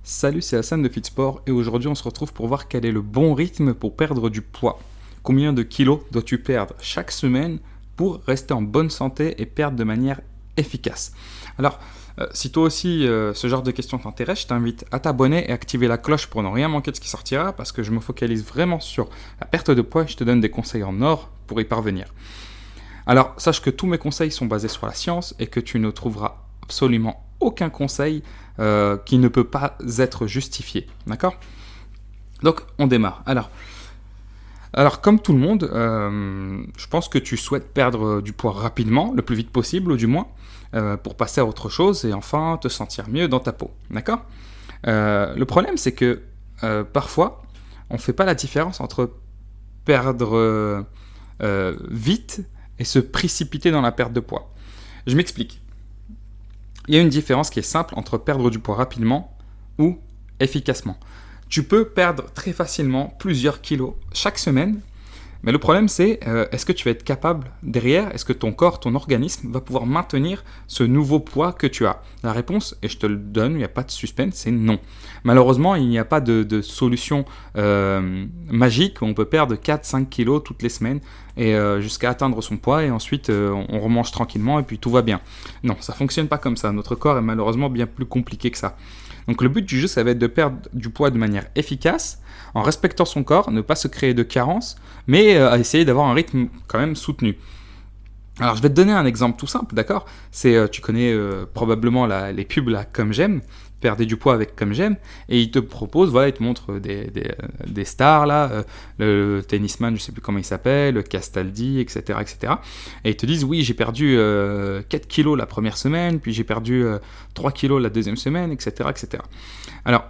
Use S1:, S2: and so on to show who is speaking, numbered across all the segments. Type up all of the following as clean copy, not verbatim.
S1: Salut, c'est Hassan de Fitsport et aujourd'hui on se retrouve pour voir quel est le bon rythme pour perdre du poids. Combien de kilos dois-tu perdre chaque semaine pour rester en bonne santé et perdre de manière efficace? Alors, si toi aussi ce genre de questions t'intéresse, je t'invite à t'abonner et activer la cloche pour ne rien manquer de ce qui sortira parce que je me focalise vraiment sur la perte de poids et je te donne des conseils en or pour y parvenir. Alors, sache que tous mes conseils sont basés sur la science et que tu ne trouveras absolument aucun conseil qui ne peut pas être justifié. D'accord? Donc, on démarre. Alors, comme tout le monde, je pense que tu souhaites perdre du poids rapidement, le plus vite possible, ou du moins, pour passer à autre chose et enfin te sentir mieux dans ta peau. D'accord? Le problème, c'est que parfois, on ne fait pas la différence entre perdre vite et se précipiter dans la perte de poids. Je m'explique. Il y a une différence qui est simple entre perdre du poids rapidement ou efficacement. Tu peux perdre très facilement plusieurs kilos chaque semaine, mais le problème c'est est-ce que tu vas être capable derrière, est-ce que ton corps, ton organisme va pouvoir maintenir ce nouveau poids que tu as? La réponse, et je te le donne, il n'y a pas de suspense, c'est non. Malheureusement, il n'y a pas de solution magique où on peut perdre 4-5 kilos toutes les semaines et jusqu'à atteindre son poids et ensuite on remange tranquillement et puis tout va bien. Non, ça ne fonctionne pas comme ça. Notre corps est malheureusement bien plus compliqué que ça. Donc le but du jeu, ça va être de perdre du poids de manière efficace, en respectant son corps, ne pas se créer de carences, mais à essayer d'avoir un rythme quand même soutenu. Alors je vais te donner un exemple tout simple, d'accord? Tu connais probablement les pubs là, Comme J'aime, perdre du poids avec Comme J'aime, et ils te proposent, voilà, ils te montrent des stars là, le tennisman, je sais plus comment il s'appelle, le Castaldi, etc., etc. Et ils te disent, oui, j'ai perdu 4 kilos la première semaine, puis j'ai perdu 3 kilos la deuxième semaine, etc., etc. Alors,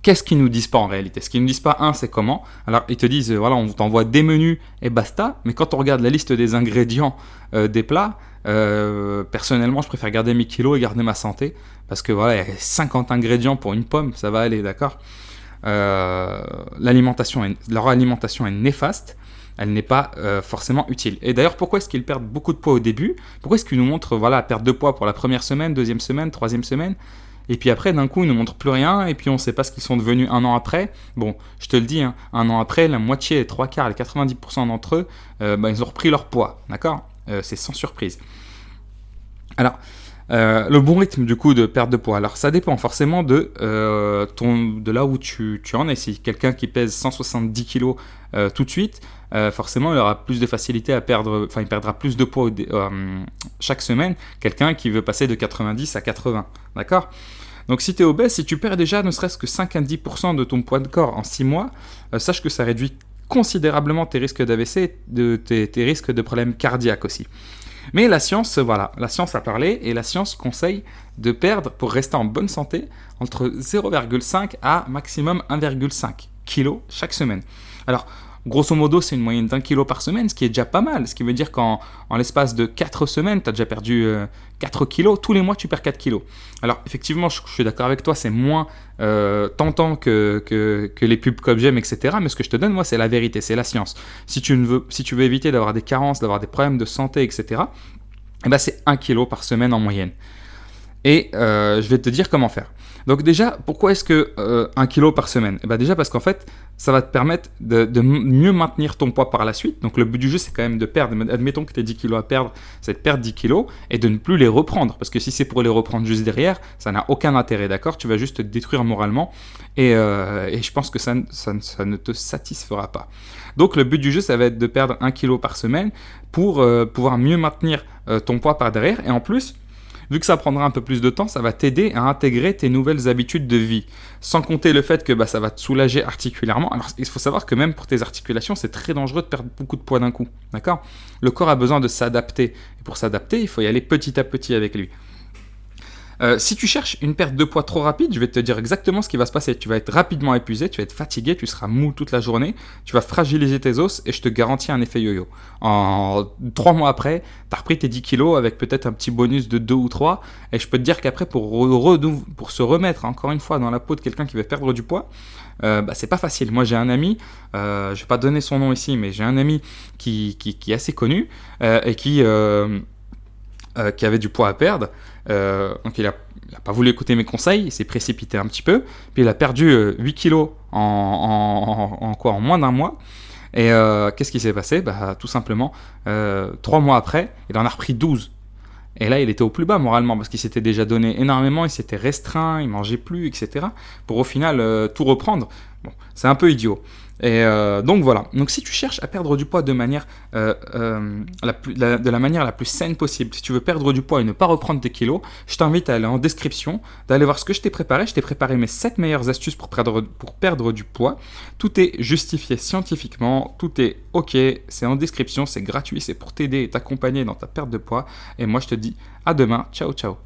S1: qu'est-ce qu'ils nous disent pas en réalité? Ce qu'ils nous disent pas, c'est comment. Alors ils te disent, voilà, on t'envoie des menus et basta. Mais quand on regarde la liste des ingrédients des plats, personnellement, je préfère garder mes kilos et garder ma santé parce que voilà, il y a 50 ingrédients pour une pomme, ça va aller, d'accord. Leur alimentation est néfaste. Elle n'est pas forcément utile. Et d'ailleurs, pourquoi est-ce qu'ils perdent beaucoup de poids au début? Pourquoi est-ce qu'ils nous montrent, voilà, la perte de poids pour la première semaine, deuxième semaine, troisième semaine? Et puis après, d'un coup, ils ne montrent plus rien, et puis on ne sait pas ce qu'ils sont devenus un an après. Bon, je te le dis, un an après, la moitié, les trois quarts, les 90% d'entre eux, ils ont repris leur poids, d'accord? C'est sans surprise. Alors, le bon rythme du coup de perte de poids, alors ça dépend forcément de là où tu en es. Si quelqu'un qui pèse 170 kg tout de suite, forcément il aura plus de facilité à perdre, enfin il perdra plus de poids chaque semaine, quelqu'un qui veut passer de 90 à 80, d'accord? Donc si tu es obèse, si tu perds déjà ne serait-ce que 5 à 10% de ton poids de corps en 6 mois, sache que ça réduit considérablement tes risques d'AVC, tes risques de problèmes cardiaques aussi. Mais la science, voilà, la science a parlé et la science conseille de perdre, pour rester en bonne santé, entre 0,5 à maximum 1,5 kg chaque semaine. Alors, grosso modo, c'est une moyenne d'1 kg par semaine, ce qui est déjà pas mal. Ce qui veut dire qu'en l'espace de 4 semaines, tu as déjà perdu 4 kg. Tous les mois, tu perds 4 kg. Alors, effectivement, je suis d'accord avec toi, c'est moins tentant que les pubs Comme J'aime, etc. Mais ce que je te donne, moi, c'est la vérité, c'est la science. Si tu veux éviter d'avoir des carences, d'avoir des problèmes de santé, etc., eh ben, c'est 1 kg par semaine en moyenne. Et je vais te dire comment faire. Donc déjà, pourquoi est-ce que 1 kg par semaine? Et ben déjà parce qu'en fait, ça va te permettre de mieux maintenir ton poids par la suite. Donc le but du jeu, c'est quand même de perdre. Admettons que tu as 10 kg à perdre, c'est de perdre 10 kg et de ne plus les reprendre. Parce que si c'est pour les reprendre juste derrière, ça n'a aucun intérêt, d'accord? Tu vas juste te détruire moralement et je pense que ça ne te satisfera pas. Donc le but du jeu, ça va être de perdre 1 kg par semaine pour pouvoir mieux maintenir ton poids par derrière. Et en plus, vu que ça prendra un peu plus de temps, ça va t'aider à intégrer tes nouvelles habitudes de vie. Sans compter le fait que ça va te soulager articulairement. Alors, il faut savoir que même pour tes articulations, c'est très dangereux de perdre beaucoup de poids d'un coup. D'accord? Le corps a besoin de s'adapter. Et pour s'adapter, il faut y aller petit à petit avec lui. Si tu cherches une perte de poids trop rapide, je vais te dire exactement ce qui va se passer. Tu vas être rapidement épuisé, tu vas être fatigué, tu seras mou toute la journée, tu vas fragiliser tes os et je te garantis un effet yo-yo. En 3 mois après, tu as repris tes 10 kilos avec peut-être un petit bonus de 2 ou 3 et je peux te dire qu'après pour se remettre encore une fois dans la peau de quelqu'un qui veut perdre du poids, c'est pas facile. Moi j'ai un ami, je vais pas donner son nom ici, mais j'ai un ami qui est assez connu et qui avait du poids à perdre. Donc il n'a pas voulu écouter mes conseils, il s'est précipité un petit peu, puis il a perdu 8 kilos en moins d'un mois. Et qu'est-ce qui s'est passé? Bah, tout simplement, 3 mois après, il en a repris 12. Et là, il était au plus bas moralement parce qu'il s'était déjà donné énormément, il s'était restreint, il mangeait plus, etc. Pour au final tout reprendre. Bon, c'est un peu idiot. Et donc voilà. Donc si tu cherches à perdre du poids de la manière la plus saine possible, si tu veux perdre du poids et ne pas reprendre tes kilos, je t'invite à aller en description, d'aller voir ce que je t'ai préparé. Je t'ai préparé mes 7 meilleures astuces pour perdre du poids. Tout est justifié scientifiquement, tout est ok, c'est en description, c'est gratuit, c'est pour t'aider et t'accompagner dans ta perte de poids. Et moi je te dis à demain, ciao ciao.